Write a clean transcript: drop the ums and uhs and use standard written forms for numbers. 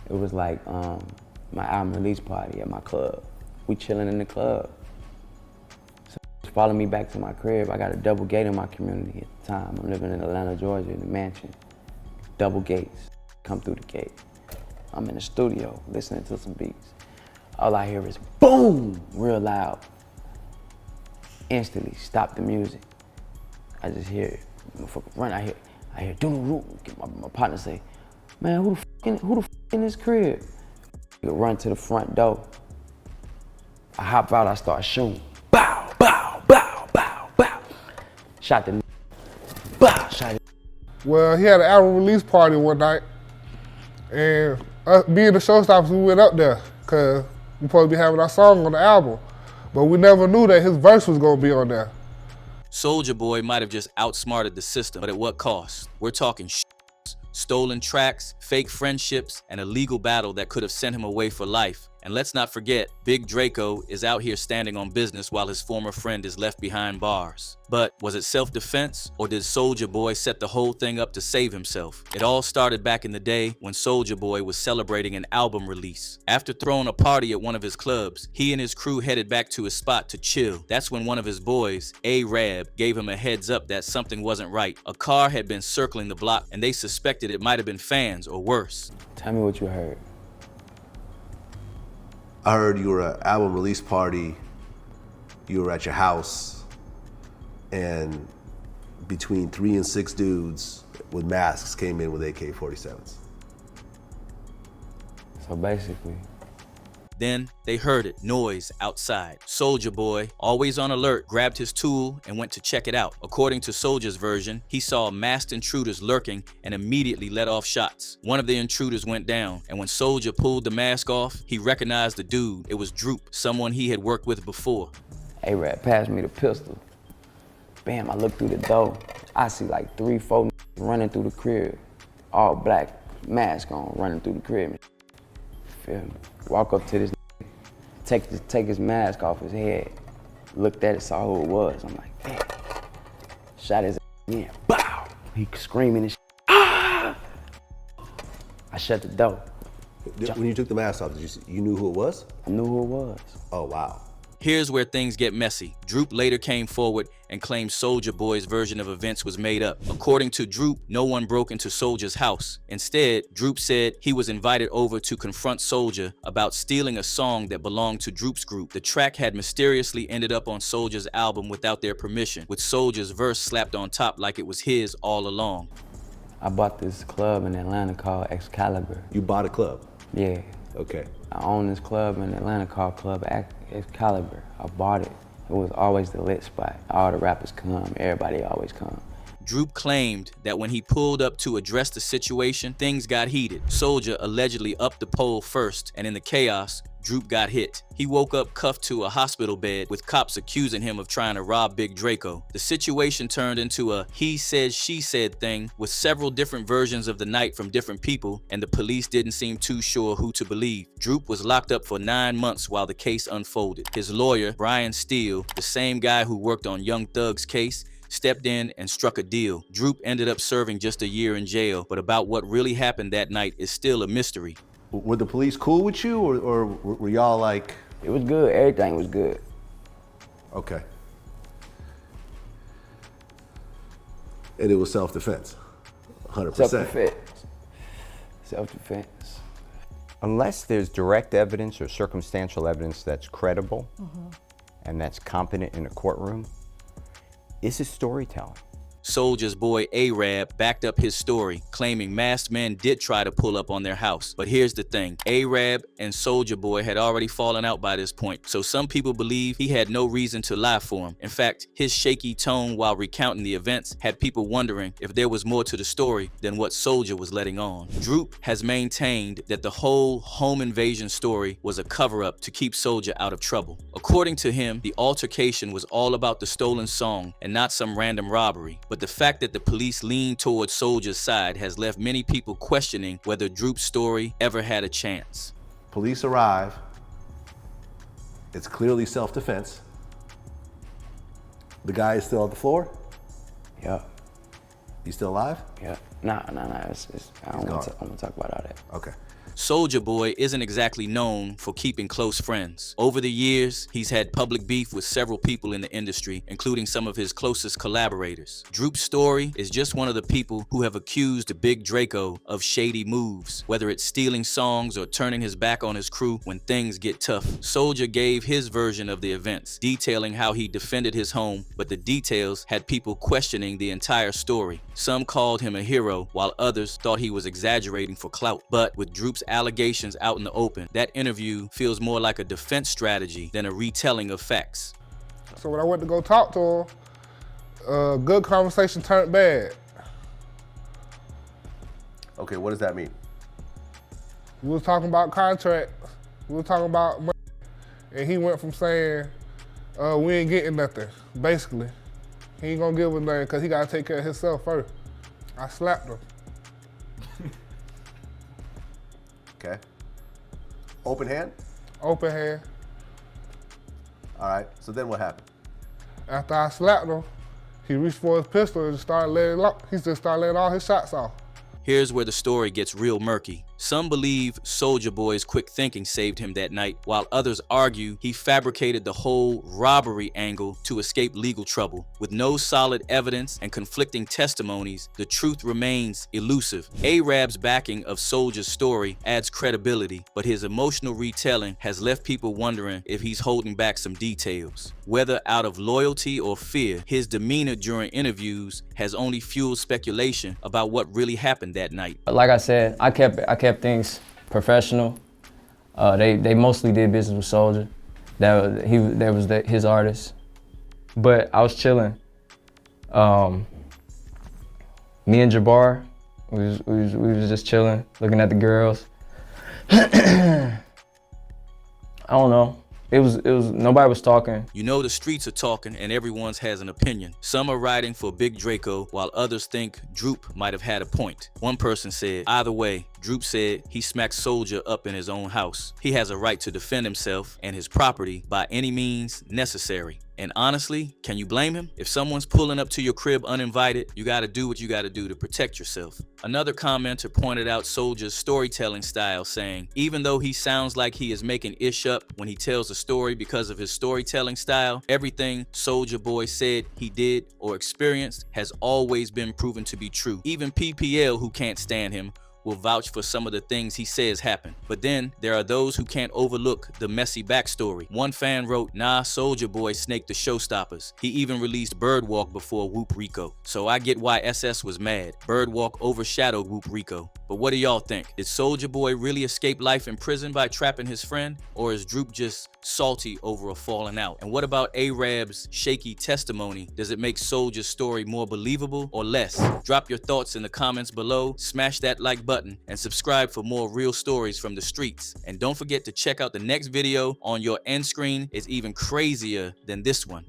It was like my album release party at my club. We chilling in the club. So follow me back to my crib. I got a double gate in my community at the time. I'm living in Atlanta, Georgia, in a mansion. Double gates, come through the gate. I'm in the studio listening to some beats. All I hear is boom, real loud. Instantly stop the music. I just hear it. Motherfucker run. I hear Droop. My partner say, man, who the f in this crib? You run to the front door. I hop out, I start shooting. Bow, bow, bow, bow, bow. Shot the bow, shot it. Well, he had an album release party one night, and being the showstoppers, we went up there, cause we supposed to be having our song on the album, but we never knew that his verse was gonna be on there. Soulja Boy might have just outsmarted the system, but at what cost? We're talking stolen tracks, fake friendships, and a legal battle that could have sent him away for life. And let's not forget, Big Draco is out here standing on business while his former friend is left behind bars. But was it self-defense, or did Soulja Boy set the whole thing up to save himself? It all started back in the day when Soulja Boy was celebrating an album release. After throwing a party at one of his clubs, he and his crew headed back to his spot to chill. That's when one of his boys, A-Rab, gave him a heads up that something wasn't right. A car had been circling the block, and they suspected it might have been fans or worse. Tell me what you heard. I heard you were at an album release party, you were at your house, and between 3 and 6 dudes with masks came in with AK-47s. So basically. Then they heard it, noise outside. Soulja Boy, always on alert, grabbed his tool and went to check it out. According to Soulja's version, he saw masked intruders lurking and immediately let off shots. One of the intruders went down, and when Soulja pulled the mask off, he recognized the dude. It was Droop, someone he had worked with before. A-Rab passed me the pistol. Bam, I look through the door. I see like 3, 4 running through the crib. All black, mask on, running through the crib. Feel me? Walk up to this, take his mask off his head. Looked at it, saw who it was. I'm like, damn. Shot his again. Bow! He screaming and ah! I shut the door. When you took the mask off, you knew who it was? I knew who it was. Oh, wow. Here's where things get messy. Droop later came forward and claimed Soulja Boy's version of events was made up. According to Droop, no one broke into Soulja's house. Instead, Droop said he was invited over to confront Soulja about stealing a song that belonged to Droop's group. The track had mysteriously ended up on Soulja's album without their permission, with Soulja's verse slapped on top like it was his all along. I bought this club in Atlanta called Excalibur. You bought a club? Yeah. Okay. I own this club in Atlanta called Club Excalibur. I bought it. It was always the lit spot. All the rappers come, everybody always come. Droop claimed that when he pulled up to address the situation, things got heated. Soulja allegedly upped the pole first, and in the chaos, Droop got hit. He woke up cuffed to a hospital bed with cops accusing him of trying to rob Big Draco. The situation turned into a he said, she said thing with several different versions of the night from different people, and the police didn't seem too sure who to believe. Droop was locked up for 9 months while the case unfolded. His lawyer, Brian Steele, the same guy who worked on Young Thug's case, stepped in and struck a deal. Droop ended up serving just a year in jail, but about what really happened that night is still a mystery. Were the police cool with you, or were y'all like? It was good, everything was good. Okay. And it was self-defense, 100%. Self-defense. Self-defense. Unless there's direct evidence or circumstantial evidence that's credible and that's competent in a courtroom, this is storytelling. Soulja's boy A-Rab backed up his story, claiming masked men did try to pull up on their house. But here's the thing, A-Rab and Soulja Boy had already fallen out by this point, so some people believe he had no reason to lie for him. In fact, his shaky tone while recounting the events had people wondering if there was more to the story than what Soulja was letting on. Droop has maintained that the whole home invasion story was a cover-up to keep Soulja out of trouble. According to him, the altercation was all about the stolen song and not some random robbery. But the fact that the police leaned towards Soulja's side has left many people questioning whether Droop's story ever had a chance. Police arrive. It's clearly self-defense. The guy is still on the floor? Yeah. He's still alive? Yeah. Nah. I don't want to talk about all that. Okay. Soulja Boy isn't exactly known for keeping close friends. Over the years, he's had public beef with several people in the industry, including some of his closest collaborators. Droop's story is just one of the people who have accused Big Draco of shady moves, whether it's stealing songs or turning his back on his crew when things get tough. Soulja gave his version of the events, detailing how he defended his home, but the details had people questioning the entire story. Some called him a hero, while others thought he was exaggerating for clout. But with Droop's allegations out in the open, that interview feels more like a defense strategy than a retelling of facts. So when I went to go talk to him, good conversation turned bad. Okay, what does that mean? We was talking about contracts, we was talking about money, and he went from saying, we ain't getting nothing, basically. He ain't gonna give us nothing because he gotta take care of himself first. I slapped him. Okay. Open hand? Open hand. All right, so then what happened? After I slapped him, he reached for his pistol and started he just started letting all his shots off. Here's where the story gets real murky. Some believe Soulja Boy's quick thinking saved him that night, while others argue he fabricated the whole robbery angle to escape legal trouble. With no solid evidence and conflicting testimonies, the truth remains elusive. Arab's backing of Soulja's story adds credibility, but his emotional retelling has left people wondering if he's holding back some details. Whether out of loyalty or fear, his demeanor during interviews has only fueled speculation about what really happened that night. Like I said, I kept things professional. They mostly did business with Soulja. That was his artist. But I was chilling. Me and Jabbar, we was just chilling, looking at the girls. I don't know. It was nobody was talking. You know the streets are talking and everyone's has an opinion. Some are riding for Big Draco while others think Droop might have had a point. One person said, either way, Droop said he smacked Soulja up in his own house. He has a right to defend himself and his property by any means necessary. And honestly, can you blame him? If someone's pulling up to your crib uninvited, you gotta do what you gotta do to protect yourself. Another commenter pointed out Soulja's storytelling style, saying, even though he sounds like he is making ish up when he tells a story because of his storytelling style, everything Soulja Boy said he did or experienced has always been proven to be true. Even PPL, who can't stand him, will vouch for some of the things he says happened. But then there are those who can't overlook the messy backstory. One fan wrote, nah, Soulja Boy snaked the showstoppers. He even released Birdwalk before Whoop Rico. So I get why SS was mad. Birdwalk overshadowed Whoop Rico. But what do y'all think? Did Soulja Boy really escape life in prison by trapping his friend? Or is Droop just salty over a falling out? And what about Arab's shaky testimony? Does it make Soulja's story more believable or less? Drop your thoughts in the comments below, smash that like button, and subscribe for more real stories from the streets. And don't forget to check out the next video on your end screen. It's even crazier than this one.